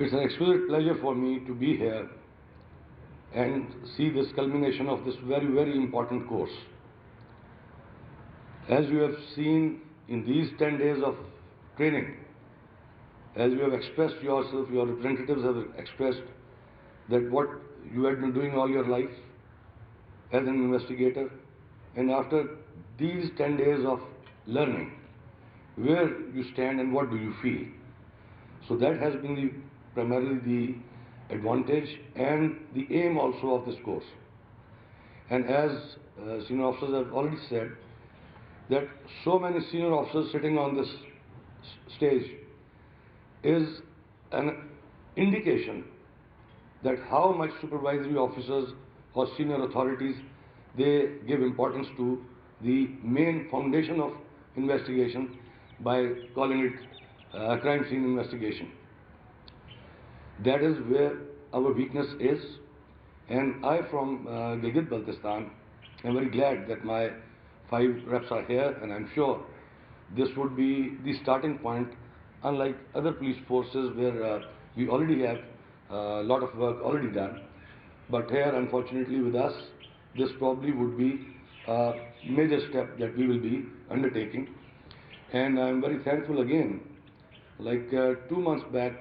It's an exquisite pleasure for me to be here and see this culmination of this very, very important course. As you have seen in these 10 days of training, as you have expressed yourself, your representatives have expressed that what you had been doing all your life as an investigator, and after these 10 days of learning, where you stand and what do you feel. So that has been primarily the advantage and the aim also of this course. And as senior officers have already said, that so many senior officers sitting on this stage is an indication that how much supervisory officers or senior authorities, they give importance to the main foundation of investigation by calling it crime scene investigation. That is where our weakness is, and I from Gilgit-Baltistan am very glad that my 5 reps are here, and I'm sure this would be the starting point, unlike other police forces where we already have a lot of work already done. But here, unfortunately, with us, this probably would be a major step that we will be undertaking. And I'm very thankful again. Like 2 months back,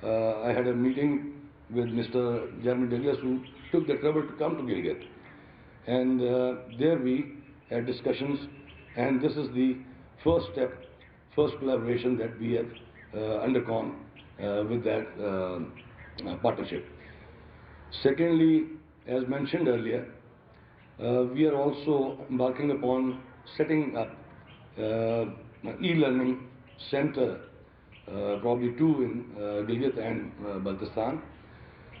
I had a meeting with Mr. Jeremy Douglas, who took the trouble to come to Gilgit. And there we had discussions, and this is the first step, first collaboration that we have undergone with that partnership. Secondly, as mentioned earlier, we are also embarking upon setting up e-learning center, probably 2 in Gilgit and Baltistan,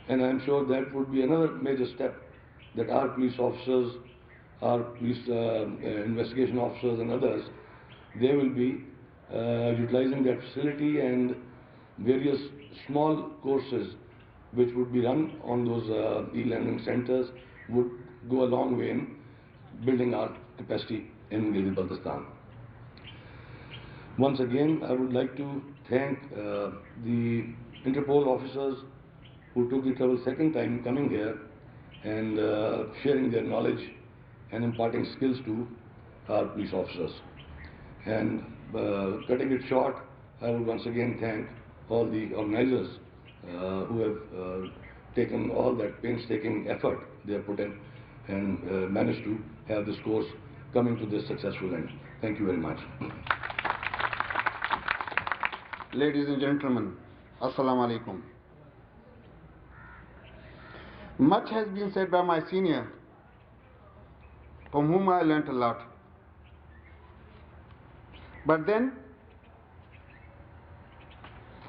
and I'm sure that would be another major step that our police officers, our police investigation officers and others, they will be utilizing that facility, and various small courses which would be run on those e-learning centers would go a long way in building our capacity in Gilgit-Baltistan. Once again, I would like to thank the Interpol officers who took the trouble second time coming here and sharing their knowledge and imparting skills to our police officers. And cutting it short, I would once again thank all the organizers who have taken all that painstaking effort they have put in and managed to have this course coming to this successful end. Thank you very much. Ladies and gentlemen, Assalamu alaikum. Much has been said by my senior, from whom I learnt a lot. But then,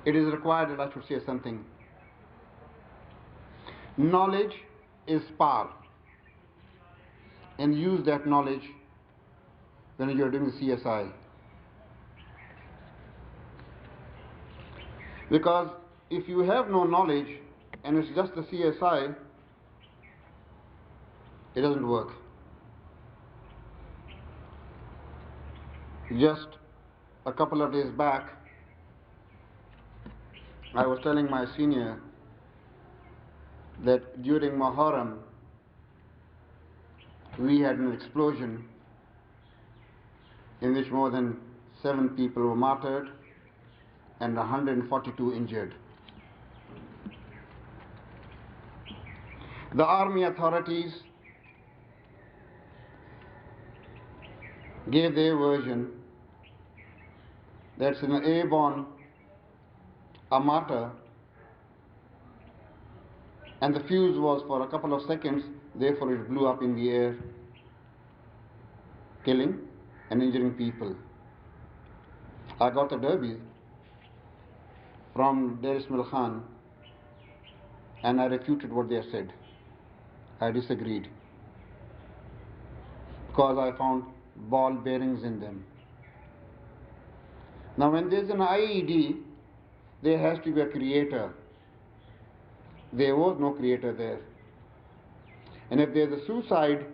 it is required that I should say something. Knowledge is power, and use that knowledge when you are doing the CSI. Because if you have no knowledge and it's just the CSI, it doesn't work. Just a couple of days back, I was telling my senior that during Muharram, we had an explosion in which more than 7 people were martyred and 142 injured. The army authorities gave their version that's an airborne, a martyr, and the fuse was for a couple of seconds, therefore it blew up in the air, killing and injuring people. I got a derby from Dar Ismail Khan and I refuted what they said. I disagreed because I found ball bearings in them. Now when there is an IED, there has to be a creator. There was no creator there. And if there is a suicide,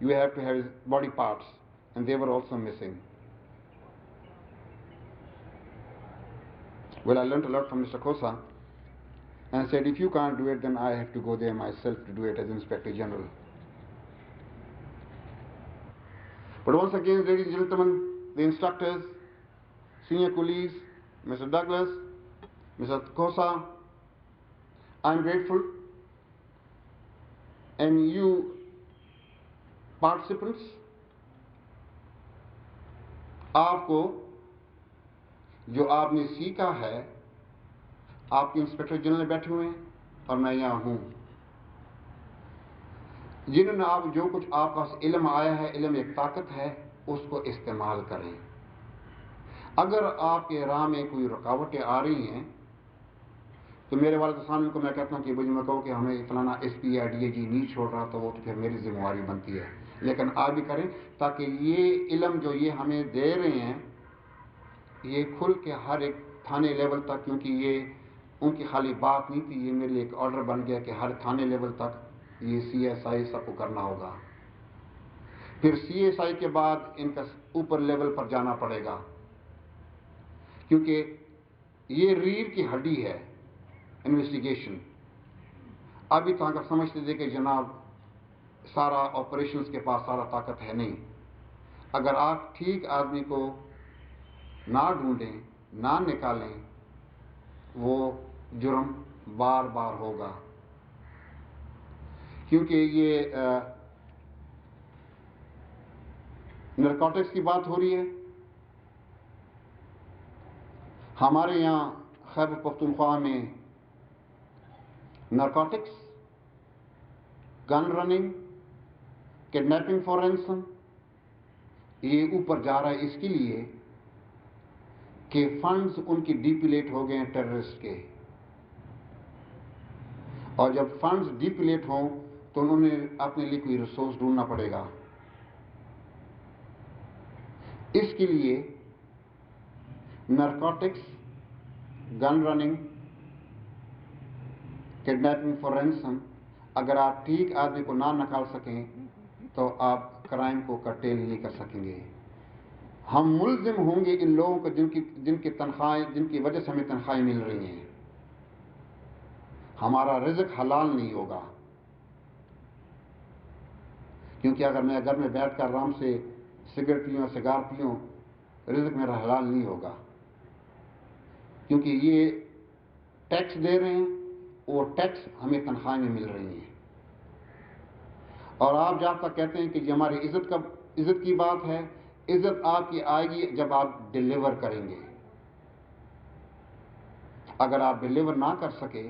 you have to have his body parts, and they were also missing. Well, I learned a lot from Mr. Khosa, and said, if you can't do it, then I have to go there myself to do it as Inspector General. But once again, ladies and gentlemen, the instructors, senior colleagues, Mr. Douglas, Mr. Khosa, I'm grateful, and you participants, आपको जो आपने सीखा है, आपके inspector general बैठे हुए हैं और मैं यहाँ हूँ, जिन्होंने आप जो कुछ आपके पास इल्म आया है, इल्म एक ताकत है, उसको इस्तेमाल करें। अगर आपके राह में कोई रुकावटें आ रही हैं तो मेरे वाले सामने को मैं कहता हूँ कि मुझे मैं कहूँ कि हमें फलाना SP या DAG नहीं छोड़ रहा, तो वो तो फिर मेरी जिम्मेवारी बनती है, लेकिन आप भी करें ताकि ये इल्म जो ये हमें दे रहे हैं ये खुल के हर एक थाने लेवल तक, क्योंकि ये उनकी खाली बात नहीं थी, ये मेरे लिए एक ऑर्डर बन गया कि हर थाने लेवल तक ये CSI सबको करना होगा। फिर CSI के बाद इनका ऊपर लेवल पर जाना पड़ेगा, क्योंकि ये रीढ़ की हड्डी है इन्वेस्टिगेशन। अभी तो अगर समझते थे कि जनाब सारा ऑपरेशंस के पास सारा ताकत है, नहीं। अगर आप ठीक आदमी को ना ढूंढें, ना निकालें, वो जुर्म बार बार होगा। क्योंकि ये नारकोटिक्स की बात हो रही है, हमारे यहाँ खैबर पख्तूनख्वा में narcotics, gun running, kidnapping for ransom ये ऊपर जा रहा है, इसके लिए कि फंड्स उनकी डिप्लेट हो गए हैं टेररिस्ट के, और जब फंड्स डिप्लेट हों तो उन्होंने अपने लिए कोई रिसोर्स ढूंढना पड़ेगा। इसके लिए narcotics, gun running, kidnapping for ransom, अगर आप ठीक आदमी को ना निकाल सकें तो आप क्राइम को कर्टेल नहीं कर सकेंगे। हम मुल्जिम होंगे इन लोगों को जिनकी तनख्वाहें, जिनकी वजह से हमें तनख्वाहें मिल रही हैं। हमारा रिज़्क हलाल नहीं होगा, क्योंकि अगर मैं घर में बैठ कर आराम से सिगरेट पीऊँ, सिगार पीऊँ, रिज़्क मेरा हलाल नहीं होगा, क्योंकि ये टैक्स दे रहे हैं और टैक्स हमें तनख्वाह में मिल रही है। और आप जब तक कहते हैं कि ये हमारी इज्जत की बात है, इज्जत आपकी आएगी जब आप डिलीवर करेंगे। अगर आप डिलीवर ना कर सके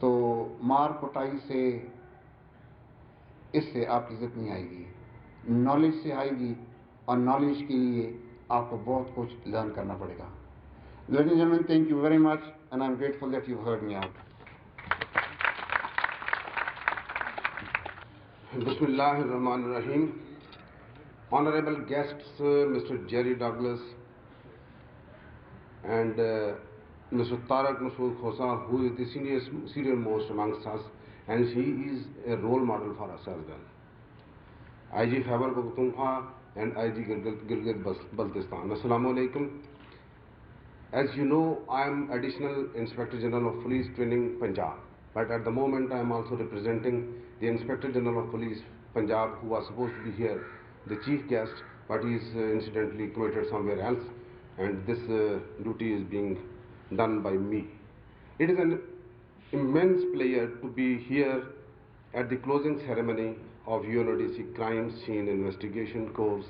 तो मार कुटाई से, इससे आपकी इज्जत नहीं आएगी, नॉलेज से आएगी, और नॉलेज के लिए आपको बहुत कुछ लर्न करना पड़ेगा। Ladies and gentlemen, thank you very much, and I'm grateful that you heard me out. Bismillahirrahmanirrahim. Honorable guests, Mr. Jerry Douglas and Mr. Tarak Masood Khosa, who is the senior most amongst us, and he is a role model for us as well. IG Khyber Pakhtunkhwa and IG Gilgit-Baltistan. Assalamu alaikum. As you know, I am Additional Inspector General of Police Training, Punjab. But at the moment, I am also representing the Inspector General of Police, Punjab, who was supposed to be here, the chief guest, but he is incidentally committed somewhere else, and this duty is being done by me. It is an immense pleasure to be here at the closing ceremony of UNODC Crime Scene Investigation course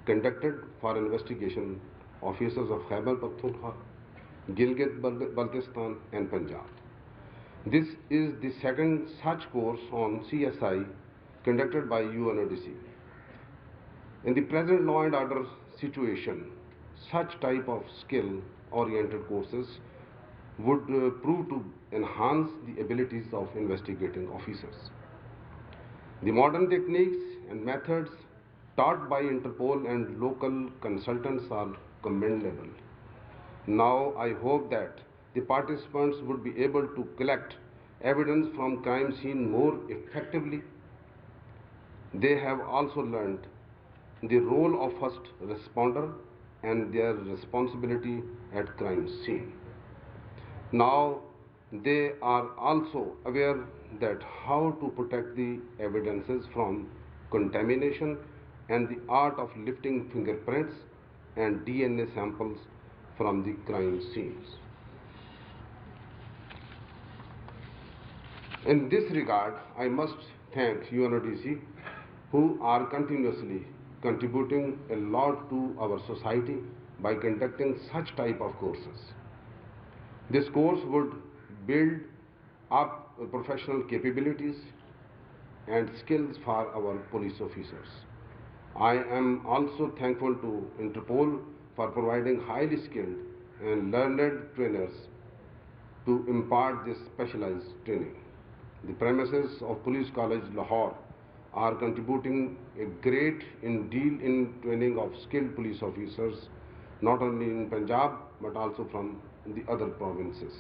conducted for investigation officers of Khyber Pakhtunkhwa, Gilgit-Baltistan and Punjab. This is the second such course on CSI conducted by UNODC. In the present law and order situation, such type of skill-oriented courses would prove to enhance the abilities of investigating officers. The modern techniques and methods taught by Interpol and local consultants are commendable. Now I hope that the participants would be able to collect evidence from crime scene more effectively. They have also learned the role of first responder and their responsibility at crime scene. Now, they are also aware that how to protect the evidences from contamination and the art of lifting fingerprints and DNA samples from the crime scenes. In this regard, I must thank UNODC, who are continuously contributing a lot to our society by conducting such type of courses. This course would build up professional capabilities and skills for our police officers. I am also thankful to Interpol for providing highly skilled and learned trainers to impart this specialized training. The premises of Police College Lahore are contributing a great deal in training of skilled police officers, not only in Punjab but also from the other provinces.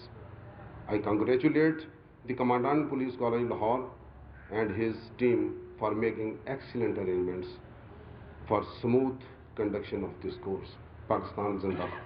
I congratulate the Commandant Police College Lahore and his team for making excellent arrangements for smooth conduction of this course. Pakistan Zindabad.